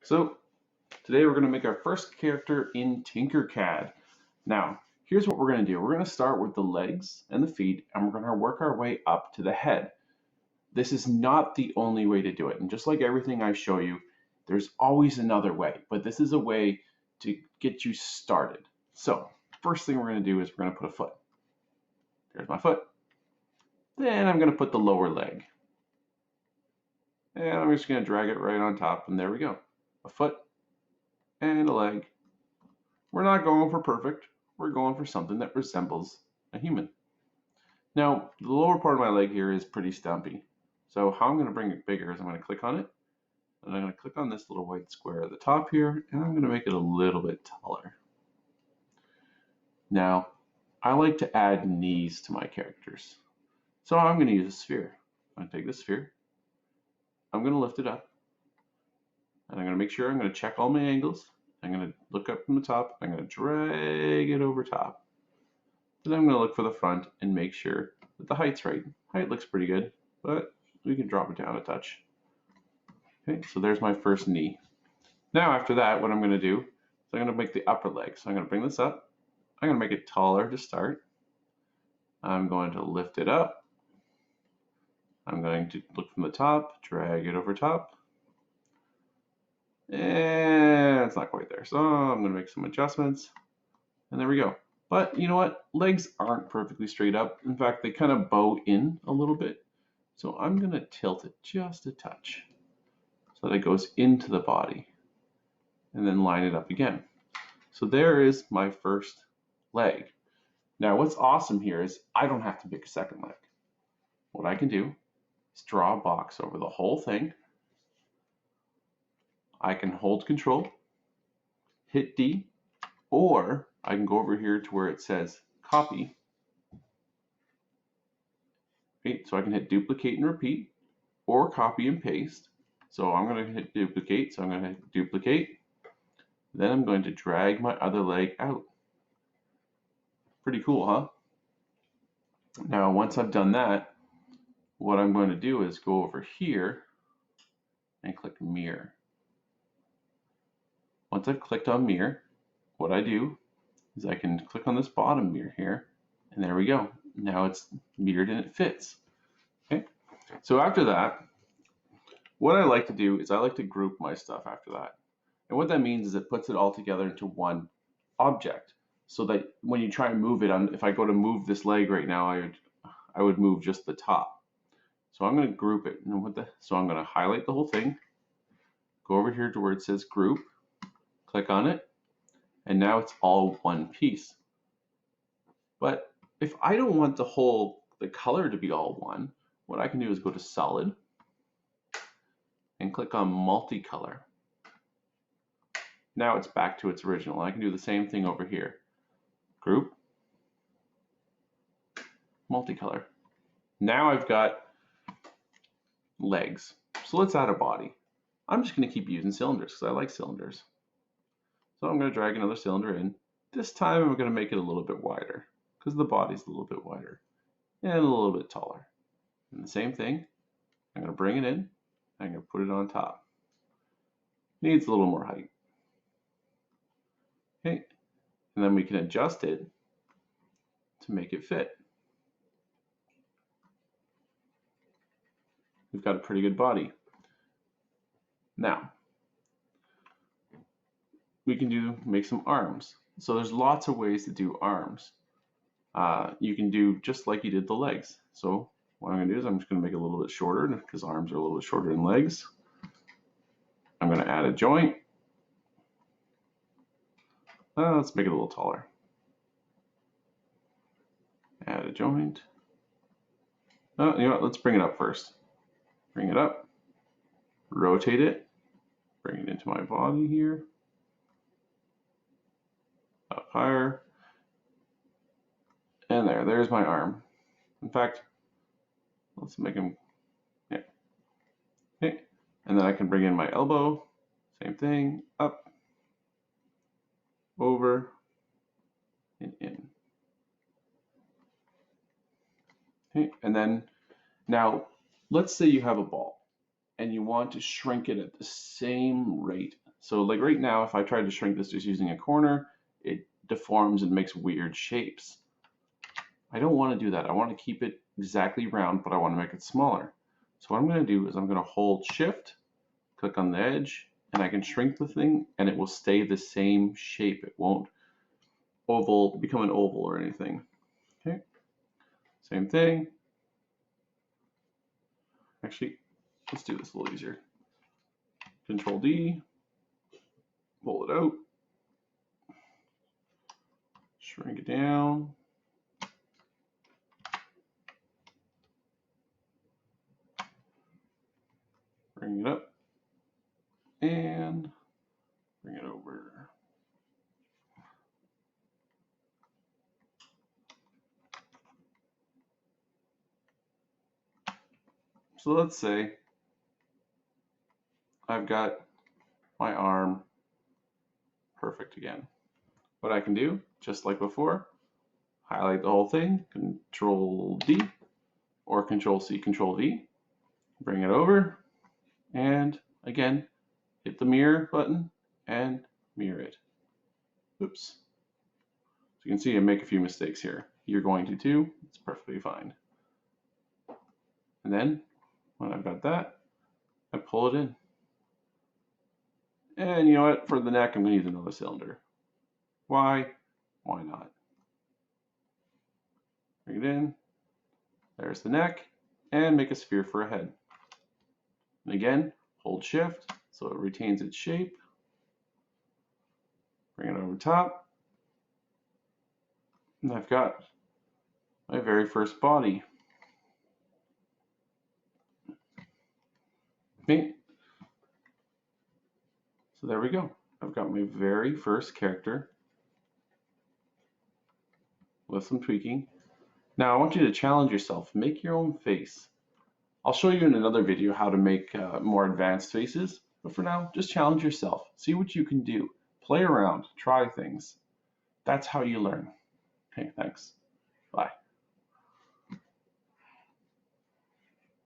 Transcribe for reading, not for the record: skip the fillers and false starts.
So today we're going to make our first character in Tinkercad. Now, here's what we're going to do. We're going to start with the legs and the feet, and we're going to work our way up to the head. This is not the only way to do it. And just like everything I show you, there's always another way, but this is a way to get you started. So first thing we're going to do is we're going to put a foot. There's my foot. Then I'm going to put the lower leg. And I'm just going to drag it right on top, and there we go. A foot and a leg. We're not going for perfect. We're going for something that resembles a human. Now, the lower part of my leg here is pretty stumpy. So how I'm going to bring it bigger is I'm going to click on it, and I'm going to click on this little white square at the top here, and I'm going to make it a little bit taller. Now, I like to add knees to my characters. So I'm going to use a sphere. I'm going to take this sphere, I'm going to lift it up, and I'm going to make sure I'm going to check all my angles. I'm going to look up from the top, I'm going to drag it over top. Then I'm going to look for the front and make sure that the height's right. Height looks pretty good, but we can drop it down a touch. Okay, so there's my first knee. Now after that, what I'm going to do is I'm going to make the upper leg. So I'm going to bring this up. I'm going to make it taller to start. I'm going to lift it up. I'm going to look from the top, drag it over top. And it's not quite there. So I'm going to make some adjustments. And there we go. But you know what? Legs aren't perfectly straight up. In fact, they kind of bow in a little bit. So I'm going to tilt it just a touch so that it goes into the body and then line it up again. So there is my first leg. Now what's awesome here is I don't have to pick a second leg. What I can do is draw a box over the whole thing. I can hold control, hit D, or I can go over here to where it says copy. Okay, so I can hit duplicate and repeat, or copy and paste. So I'm going to hit duplicate, so I'm going to hit duplicate. Then I'm going to drag my other leg out. Pretty cool, huh? Now once I've done that, what I'm going to do is go over here and click mirror. Once I've clicked on mirror, what I do is I can click on this bottom mirror here, and there we go. Now it's mirrored and it fits. Okay. So after that, what I like to do is I like to group my stuff after that. And what that means is it puts it all together into one object, so that when you try and move it, if I go to move this leg right now, I would move just the top. So I'm going to group it. So I'm going to highlight the whole thing, go over here to where it says group, click on it, and now it's all one piece. But if I don't want the color to be all one, what I can do is go to solid and click on multicolor. Now it's back to its original. I can do the same thing over here. Group, multicolor. Now I've got legs. So let's add a body. I'm just going to keep using cylinders because I like cylinders. So I'm going to drag another cylinder in. This time I'm going to make it a little bit wider because the body's a little bit wider and a little bit taller. And the same thing, I'm going to bring it in. I'm going to put it on top. Needs a little more height. Okay, and then we can adjust it to make it fit. We've got a pretty good body. Now, we can make some arms. So there's lots of ways to do arms. You can do just like you did the legs. So what I'm going to do is I'm just going to make it a little bit shorter because arms are a little bit shorter than legs. I'm going to add a joint. Let's make it a little taller. Add a joint. You know what? Let's bring it up first. Bring it up. Rotate it. Bring it into my body here. Up higher. And there's my arm. In fact, let's make him, yeah. Okay, and then I can bring in my elbow, same thing, up, over, and in. Okay, and then now let's say you have a ball and you want to shrink it at the same rate So like right now, if I try to shrink this just using a corner, it deforms and makes weird shapes. I don't want to do that. I want to keep it exactly round, but I want to make it smaller. So what I'm going to do is I'm going to hold Shift, click on the edge, and I can shrink the thing and it will stay the same shape. It won't become an oval or anything. Okay, same thing. Actually, let's do this a little easier. Control D, pull it out, shrink it down. Bring it up and bring it over. So let's say I've got my arm perfect again. What I can do, just like before, highlight the whole thing, Control D or Control C, Control V, bring it over, and again, hit the mirror button and mirror it. Oops. So you can see I make a few mistakes here. You're going to too, it's perfectly fine. And then, when I've got that, I pull it in. And you know what, for the neck, I'm gonna use another cylinder. Why? Why not? Bring it in, there's the neck, and make a sphere for a head. And again, hold Shift so it retains its shape. Bring it over top. And I've got my very first body. Okay. So there we go. I've got my very first character with some tweaking. Now I want you to challenge yourself. Make your own face. I'll show you in another video how to make more advanced faces. But for now, just challenge yourself. See what you can do. Play around. Try things. That's how you learn. Okay, thanks.